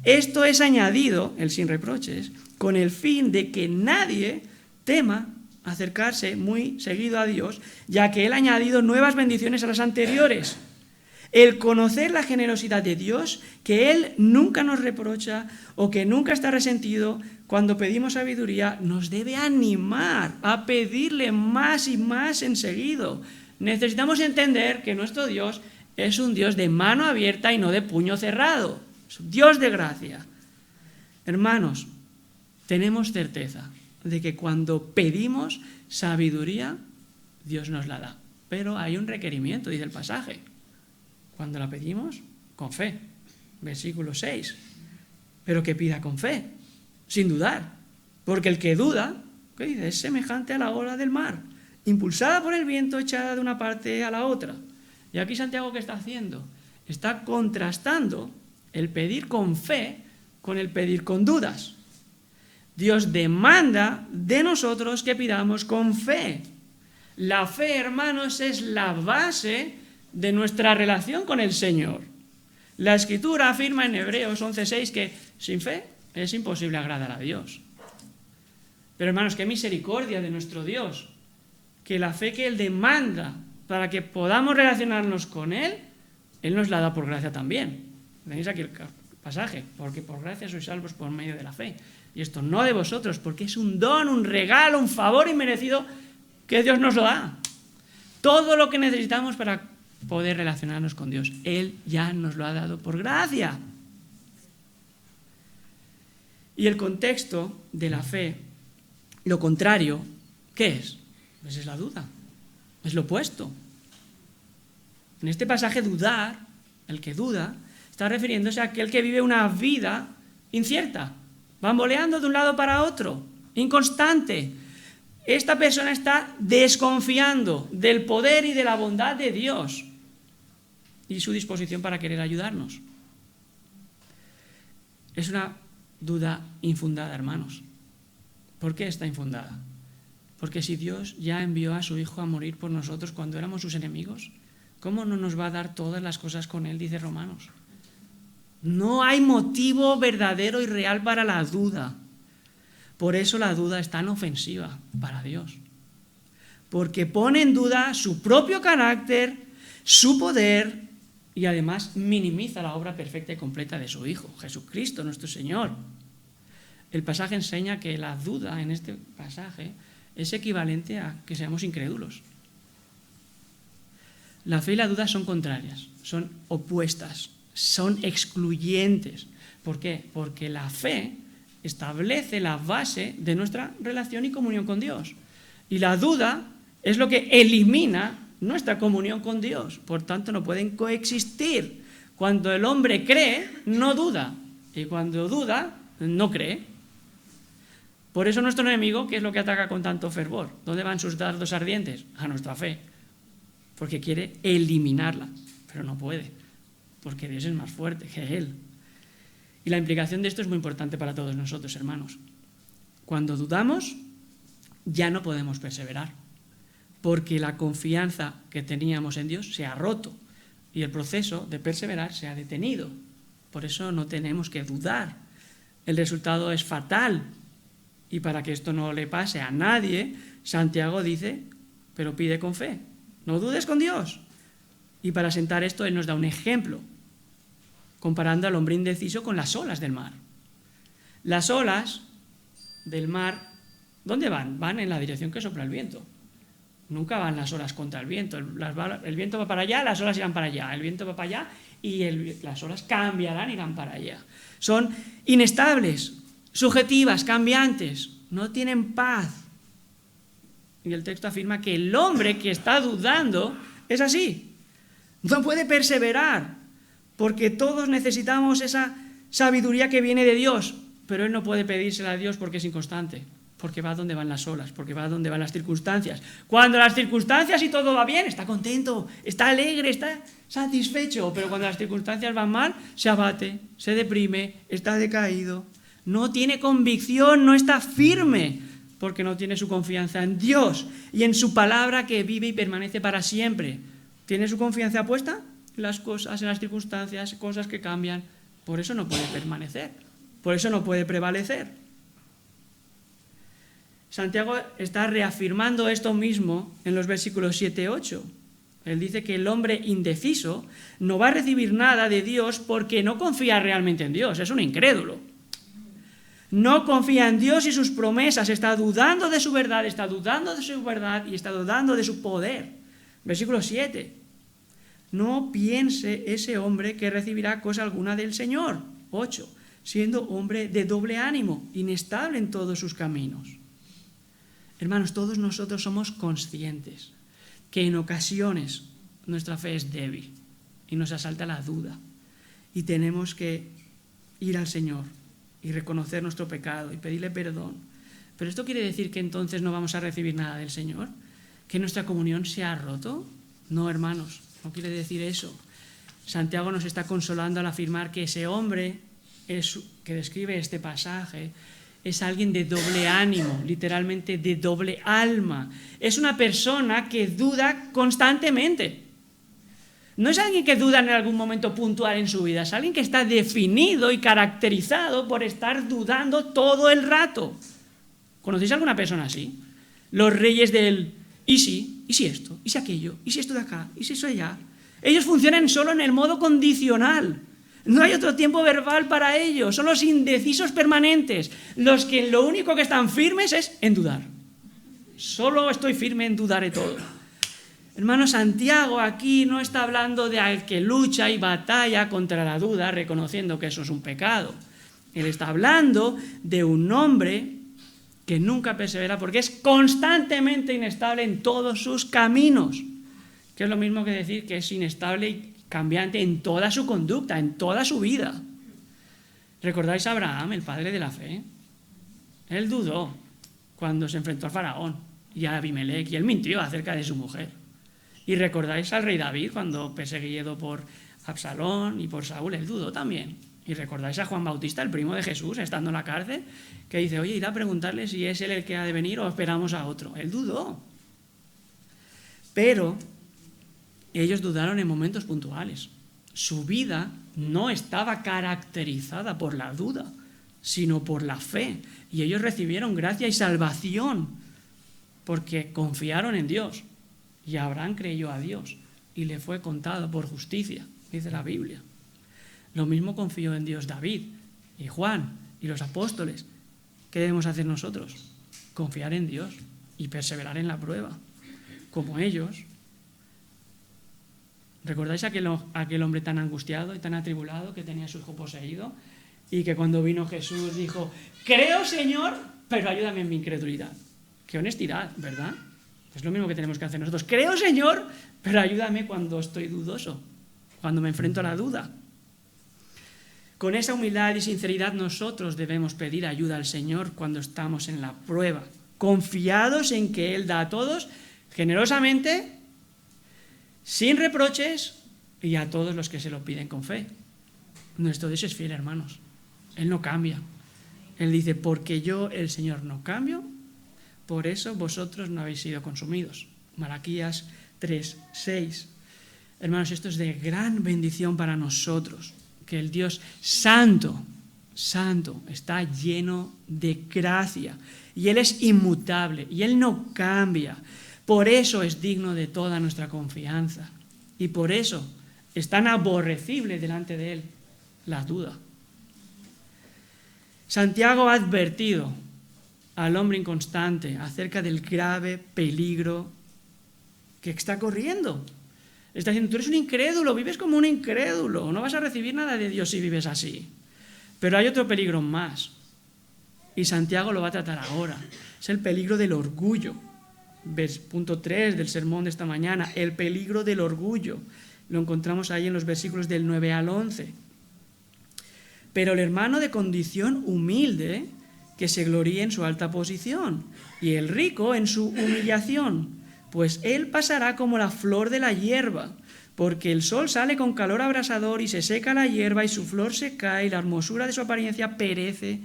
esto es añadido, el sin reproches, con el fin de que nadie tema acercarse muy seguido a Dios, ya que Él ha añadido nuevas bendiciones a las anteriores. El conocer la generosidad de Dios, que Él nunca nos reprocha o que nunca está resentido cuando pedimos sabiduría, nos debe animar a pedirle más y más enseguida. Necesitamos entender que nuestro Dios es un Dios de mano abierta y no de puño cerrado. Es un Dios de gracia. Hermanos, tenemos certeza de que cuando pedimos sabiduría, Dios nos la da. Pero hay un requerimiento, dice el pasaje. Cuando la pedimos, con fe. Versículo 6. Pero que pida con fe, sin dudar. Porque el que duda, ¿qué dice? Es semejante a la ola del mar, impulsada por el viento, echada de una parte a la otra. Y aquí Santiago, ¿qué está haciendo? Está contrastando el pedir con fe con el pedir con dudas. Dios demanda de nosotros que pidamos con fe. La fe, hermanos, es la base de nuestra relación con el Señor. La Escritura afirma en Hebreos 11:6 que sin fe es imposible agradar a Dios. Pero, hermanos, qué misericordia de nuestro Dios, que la fe que Él demanda para que podamos relacionarnos con Él, Él nos la da por gracia también. Tenéis aquí el pasaje, porque por gracia sois salvos por medio de la fe. Y esto no de vosotros, porque es un don, un regalo, un favor inmerecido que Dios nos lo da. Todo lo que necesitamos para poder relacionarnos con Dios, Él ya nos lo ha dado por gracia. Y el contexto de la fe, lo contrario, ¿qué es? Pues es la duda, es lo opuesto. En este pasaje dudar, el que duda, está refiriéndose a aquel que vive una vida incierta, bamboleando de un lado para otro, inconstante. Esta persona está desconfiando del poder y de la bondad de Dios y su disposición para querer ayudarnos. Es una duda infundada, hermanos. ¿Por qué está infundada? Porque si Dios ya envió a su Hijo a morir por nosotros cuando éramos sus enemigos, ¿cómo no nos va a dar todas las cosas con Él? Dice Romanos. No hay motivo verdadero y real para la duda. Por eso la duda es tan ofensiva para Dios. Porque pone en duda su propio carácter, su poder y además minimiza la obra perfecta y completa de su Hijo, Jesucristo, nuestro Señor. El pasaje enseña que la duda en este pasaje es equivalente a que seamos incrédulos. La fe y la duda son contrarias, son opuestas, son excluyentes. ¿Por qué? Porque la fe establece la base de nuestra relación y comunión con Dios. Y la duda es lo que elimina nuestra comunión con Dios. Por tanto, no pueden coexistir. Cuando el hombre cree, no duda. Y cuando duda, no cree. Por eso nuestro enemigo, ¿qué es lo que ataca con tanto fervor? ¿Dónde van sus dardos ardientes? A nuestra fe. Porque quiere eliminarla, pero no puede. Porque Dios es más fuerte que Él. Y la implicación de esto es muy importante para todos nosotros, hermanos. Cuando dudamos, ya no podemos perseverar, porque la confianza que teníamos en Dios se ha roto y el proceso de perseverar se ha detenido. Por eso no tenemos que dudar. El resultado es fatal. Y para que esto no le pase a nadie, Santiago dice, pero pide con fe. No dudes con Dios. Y para sentar esto, Él nos da un ejemplo, comparando al hombre indeciso con las olas del mar. Las olas del mar, ¿dónde van? Van en la dirección que sopla el viento. Nunca van las olas contra el viento. El viento va para allá, las olas irán para allá. El viento va para allá y las olas cambiarán, irán para allá. Son inestables, subjetivas, cambiantes. No tienen paz. Y el texto afirma que el hombre que está dudando es así. No puede perseverar, porque todos necesitamos esa sabiduría que viene de Dios, pero él no puede pedírsela a Dios porque es inconstante, porque va donde van las olas, porque va donde van las circunstancias. Cuando las circunstancias y todo va bien, está contento, está alegre, está satisfecho, pero cuando las circunstancias van mal, se abate, se deprime, está decaído, no tiene convicción, no está firme, porque no tiene su confianza en Dios y en su palabra que vive y permanece para siempre. ¿Tiene su confianza puesta en las cosas, en las circunstancias, cosas que cambian? Por eso no puede permanecer, por eso no puede prevalecer. Santiago está reafirmando esto mismo en los versículos 7 y 8. Él dice que el hombre indeciso no va a recibir nada de Dios porque no confía realmente en Dios, es un incrédulo. No confía en Dios y sus promesas, está dudando de su verdad y está dudando de su poder. Versículo 7. No piense ese hombre que recibirá cosa alguna del Señor. 8. Siendo hombre de doble ánimo, inestable en todos sus caminos. Hermanos, todos nosotros somos conscientes que en ocasiones nuestra fe es débil y nos asalta la duda. Y tenemos que ir al Señor y reconocer nuestro pecado y pedirle perdón. ¿Pero esto quiere decir que entonces no vamos a recibir nada del Señor? ¿Que nuestra comunión se ha roto? No, hermanos, no quiere decir eso. Santiago nos está consolando al afirmar que ese hombre que describe este pasaje es alguien de doble ánimo, literalmente de doble alma. Es una persona que duda constantemente. No es alguien que duda en algún momento puntual en su vida, es alguien que está definido y caracterizado por estar dudando todo el rato. ¿Conocéis a alguna persona así? Los reyes del ¿y si esto? ¿Y si aquello? ¿Y si esto de acá? ¿Y si eso de allá? Ellos funcionan solo en el modo condicional. No hay otro tiempo verbal para ellos. Son los indecisos permanentes, los que lo único que están firmes es en dudar. Solo estoy firme en dudar de todo. Hermano, Santiago aquí no está hablando de al que lucha y batalla contra la duda, reconociendo que eso es un pecado. Él está hablando de un hombre que nunca persevera porque es constantemente inestable en todos sus caminos, que es lo mismo que decir que es inestable y cambiante en toda su conducta, en toda su vida. ¿Recordáis a Abraham, el padre de la fe? Él dudó cuando se enfrentó al faraón y a Abimelech, y él mintió acerca de su mujer. ¿Y recordáis al rey David cuando perseguido por Absalón y por Saúl? Él dudó también. ¿Y recordáis a Juan Bautista, el primo de Jesús, estando en la cárcel, que dice, oye, irá a preguntarle si es él el que ha de venir o esperamos a otro? Él dudó. Pero ellos dudaron en momentos puntuales. Su vida no estaba caracterizada por la duda, sino por la fe. Y ellos recibieron gracia y salvación porque confiaron en Dios. Y Abraham creyó a Dios y le fue contado por justicia, dice la Biblia. Lo mismo confió en Dios David y Juan y los apóstoles. ¿Qué debemos hacer nosotros? Confiar en Dios y perseverar en la prueba, como ellos. ¿Recordáis aquel hombre tan angustiado y tan atribulado que tenía a su hijo poseído? Y que cuando vino Jesús dijo, creo, Señor, pero ayúdame en mi incredulidad. Qué honestidad, ¿verdad? Es lo mismo que tenemos que hacer nosotros. Creo, Señor, pero ayúdame cuando estoy dudoso, cuando me enfrento a la duda. Con esa humildad y sinceridad nosotros debemos pedir ayuda al Señor cuando estamos en la prueba, confiados en que Él da a todos generosamente, sin reproches y a todos los que se lo piden con fe. Nuestro Dios es fiel, hermanos. Él no cambia. Él dice, porque yo, el Señor, no cambio, por eso vosotros no habéis sido consumidos. Malaquías 3:6. Hermanos, esto es de gran bendición para nosotros, que el Dios santo, santo, está lleno de gracia, y Él es inmutable, y Él no cambia. Por eso es digno de toda nuestra confianza, y por eso es tan aborrecible delante de Él la duda. Santiago ha advertido al hombre inconstante acerca del grave peligro que está corriendo. Está diciendo, tú eres un incrédulo, vives como un incrédulo, no vas a recibir nada de Dios si vives así. Pero hay otro peligro más, y Santiago lo va a tratar ahora. Es el peligro del orgullo. Punto 3 del sermón de esta mañana, el peligro del orgullo. Lo encontramos ahí en los versículos del 9 al 11. Pero el hermano de condición humilde, que se gloríe en su alta posición, y el rico en su humillación, pues él pasará como la flor de la hierba, porque el sol sale con calor abrasador y se seca la hierba y su flor se cae y la hermosura de su apariencia perece.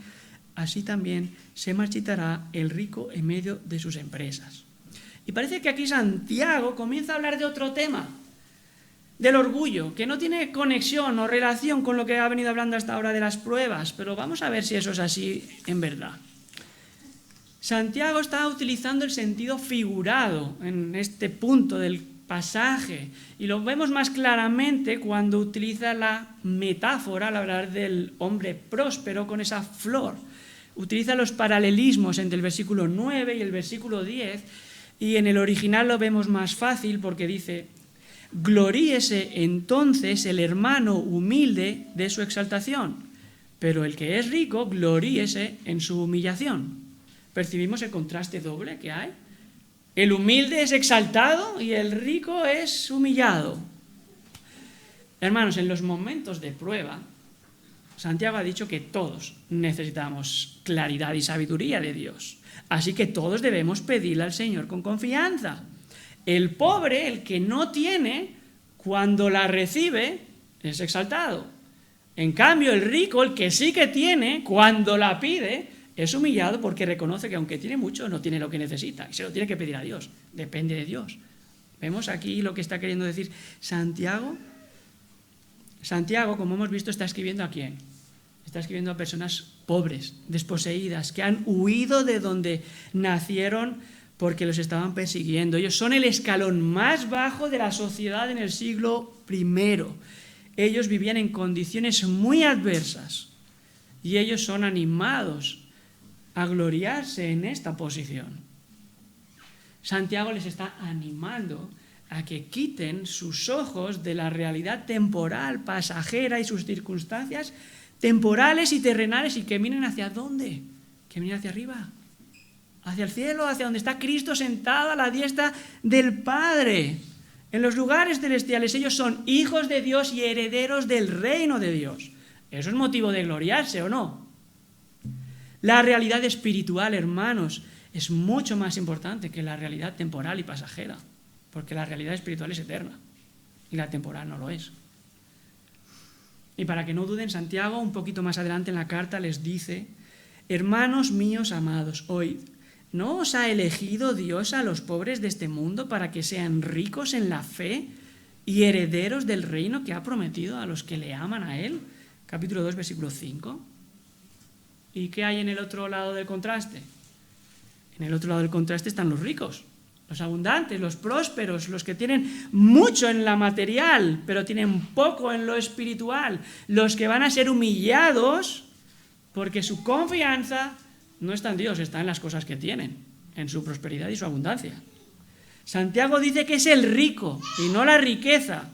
Así también se marchitará el rico en medio de sus empresas. Y parece que aquí Santiago comienza a hablar de otro tema, del orgullo, que no tiene conexión o relación con lo que ha venido hablando hasta ahora de las pruebas, pero vamos a ver si eso es así en verdad. Santiago está utilizando el sentido figurado en este punto del pasaje y lo vemos más claramente cuando utiliza la metáfora al hablar del hombre próspero con esa flor. Utiliza los paralelismos entre el versículo 9 y el versículo 10 y en el original lo vemos más fácil porque dice: gloríese entonces el hermano humilde de su exaltación, pero el que es rico gloríese en su humillación. ¿Percibimos el contraste doble que hay? El humilde es exaltado y el rico es humillado. Hermanos, en los momentos de prueba, Santiago ha dicho que todos necesitamos claridad y sabiduría de Dios. Así que todos debemos pedirle al Señor con confianza. El pobre, el que no tiene, cuando la recibe, es exaltado. En cambio, el rico, el que sí que tiene, cuando la pide, es humillado porque reconoce que aunque tiene mucho, no tiene lo que necesita y se lo tiene que pedir a Dios. Depende de Dios. Vemos aquí lo que está queriendo decir Santiago. Santiago, como hemos visto, está escribiendo ¿a quién? Está escribiendo a personas pobres, desposeídas, que han huido de donde nacieron porque los estaban persiguiendo. Ellos son el escalón más bajo de la sociedad en el siglo I. Ellos vivían en condiciones muy adversas y ellos son animados a gloriarse en esta posición. Santiago les está animando a que quiten sus ojos de la realidad temporal, pasajera y sus circunstancias temporales y terrenales y que miren hacia dónde, que miren hacia arriba, hacia el cielo, hacia donde está Cristo sentado a la diestra del Padre, en los lugares celestiales. Ellos son hijos de Dios y herederos del reino de Dios. ¿Eso es motivo de gloriarse o no? La realidad espiritual, hermanos, es mucho más importante que la realidad temporal y pasajera, porque la realidad espiritual es eterna y la temporal no lo es. Y para que no duden, Santiago, un poquito más adelante en la carta, les dice: hermanos míos amados, oíd, ¿no os ha elegido Dios a los pobres de este mundo para que sean ricos en la fe y herederos del reino que ha prometido a los que le aman a Él? Capítulo 2, versículo 5. ¿Y qué hay en el otro lado del contraste? En el otro lado del contraste están los ricos, los abundantes, los prósperos, los que tienen mucho en la material, pero tienen poco en lo espiritual, los que van a ser humillados porque su confianza no está en Dios, está en las cosas que tienen, en su prosperidad y su abundancia. Santiago dice que es el rico y no la riqueza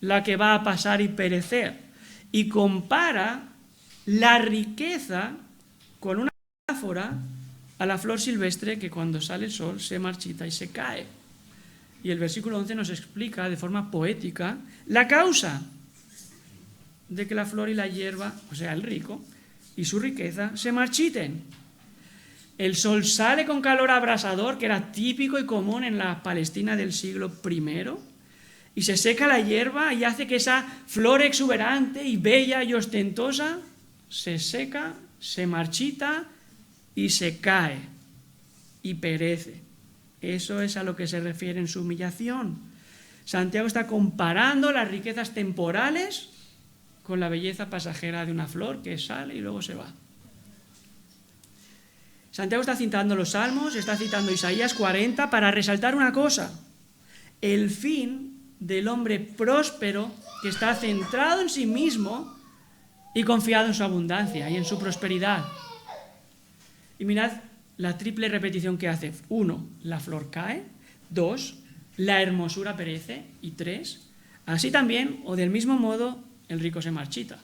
la que va a pasar y perecer, y compara la riqueza con una metáfora a la flor silvestre que cuando sale el sol se marchita y se cae. Y el versículo 11 nos explica de forma poética la causa de que la flor y la hierba, o sea, el rico y su riqueza, se marchiten. El sol sale con calor abrasador, que era típico y común en la Palestina del siglo I, y se seca la hierba y hace que esa flor exuberante y bella y ostentosa se seca, se marchita y se cae y perece. Eso es a lo que se refiere en su humillación. Santiago está comparando las riquezas temporales con la belleza pasajera de una flor que sale y luego se va. Santiago está citando los Salmos, está citando Isaías 40 para resaltar una cosa: el fin del hombre próspero que está centrado en sí mismo y confiado en su abundancia y en su prosperidad. Y mirad la triple repetición que hace. 1, la flor cae. 2, la hermosura perece. Y 3, así también, o del mismo modo, el rico se marchita.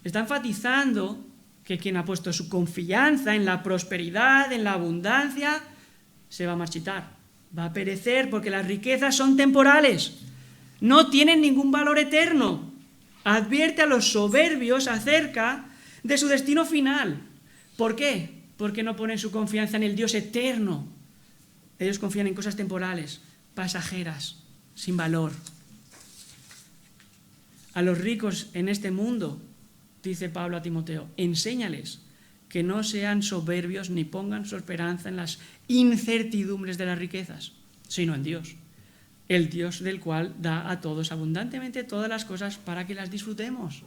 Está enfatizando que quien ha puesto su confianza en la prosperidad, en la abundancia, se va a marchitar, va a perecer, porque las riquezas son temporales, no tienen ningún valor eterno. Advierte a los soberbios acerca de su destino final. ¿Por qué? Porque no ponen su confianza en el Dios eterno. Ellos confían en cosas temporales, pasajeras, sin valor. A los ricos en este mundo, dice Pablo a Timoteo, enséñales que no sean soberbios ni pongan su esperanza en las incertidumbres de las riquezas, sino en Dios, el Dios del cual da a todos abundantemente todas las cosas para que las disfrutemos.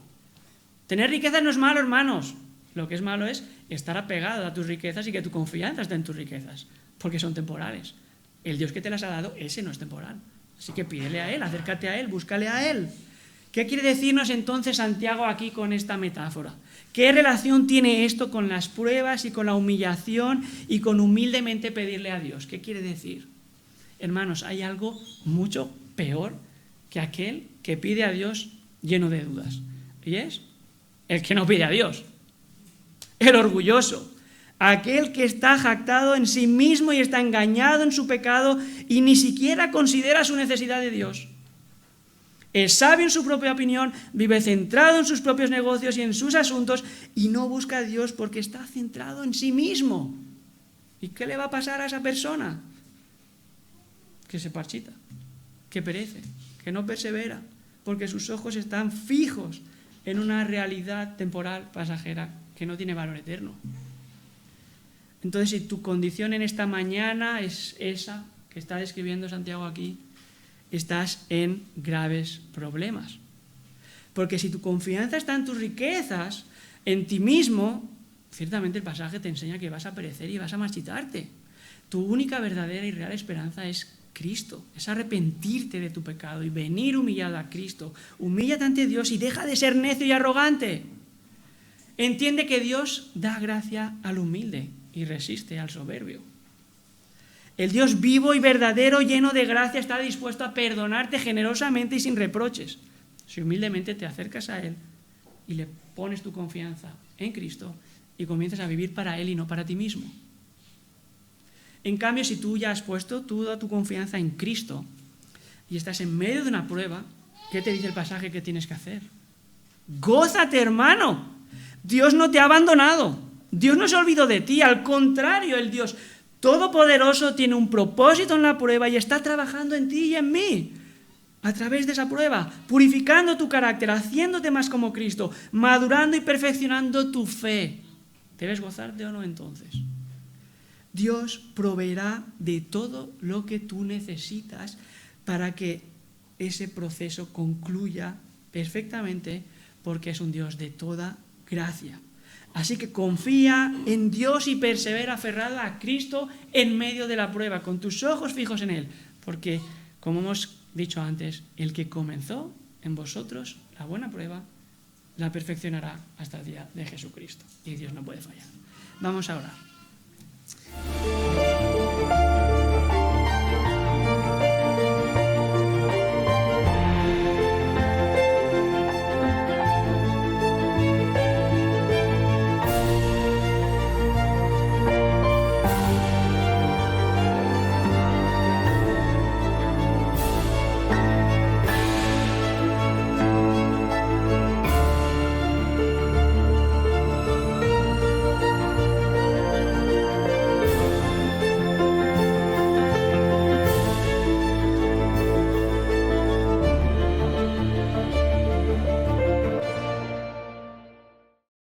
Tener riquezas no es malo, hermanos. Lo que es malo es estar apegado a tus riquezas y que tu confianza esté en tus riquezas, porque son temporales. El Dios que te las ha dado, ese no es temporal. Así que pídele a Él, acércate a Él, búscale a Él. ¿Qué quiere decirnos entonces Santiago aquí con esta metáfora? ¿Qué relación tiene esto con las pruebas y con la humillación y con humildemente pedirle a Dios? ¿Qué quiere decir? Hermanos, hay algo mucho peor que aquel que pide a Dios lleno de dudas. Y es el que no pide a Dios. El orgulloso. Aquel que está jactado en sí mismo y está engañado en su pecado y ni siquiera considera su necesidad de Dios. Es sabio en su propia opinión, vive centrado en sus propios negocios y en sus asuntos y no busca a Dios porque está centrado en sí mismo. ¿Y qué le va a pasar a esa persona? Que se marchita, que perece, que no persevera, porque sus ojos están fijos en una realidad temporal, pasajera, que no tiene valor eterno. Entonces, si tu condición en esta mañana es esa que está describiendo Santiago aquí, estás en graves problemas. Porque si tu confianza está en tus riquezas, en ti mismo, ciertamente el pasaje te enseña que vas a perecer y vas a marchitarte. Tu única verdadera y real esperanza es Cristo, es arrepentirte de tu pecado y venir humillado a Cristo. Humíllate ante Dios y deja de ser necio y arrogante. Entiende que Dios da gracia al humilde y resiste al soberbio. El Dios vivo y verdadero, lleno de gracia, está dispuesto a perdonarte generosamente y sin reproches, si humildemente te acercas a Él y le pones tu confianza en Cristo y comienzas a vivir para Él y no para ti mismo. En cambio, si tú ya has puesto toda tu confianza en Cristo y estás en medio de una prueba, ¿qué te dice el pasaje que tienes que hacer? ¡Gózate, hermano! Dios no te ha abandonado. Dios no se olvidó de ti. Al contrario, el Dios Todopoderoso tiene un propósito en la prueba y está trabajando en ti y en mí. A través de esa prueba, purificando tu carácter, haciéndote más como Cristo, madurando y perfeccionando tu fe. ¿Debes gozarte o no entonces? Dios proveerá de todo lo que tú necesitas para que ese proceso concluya perfectamente, porque es un Dios de toda gracia. Así que confía en Dios y persevera aferrado a Cristo en medio de la prueba, con tus ojos fijos en Él, porque, como hemos dicho antes, el que comenzó en vosotros la buena prueba, la perfeccionará hasta el día de Jesucristo. Y Dios no puede fallar. Vamos a orar.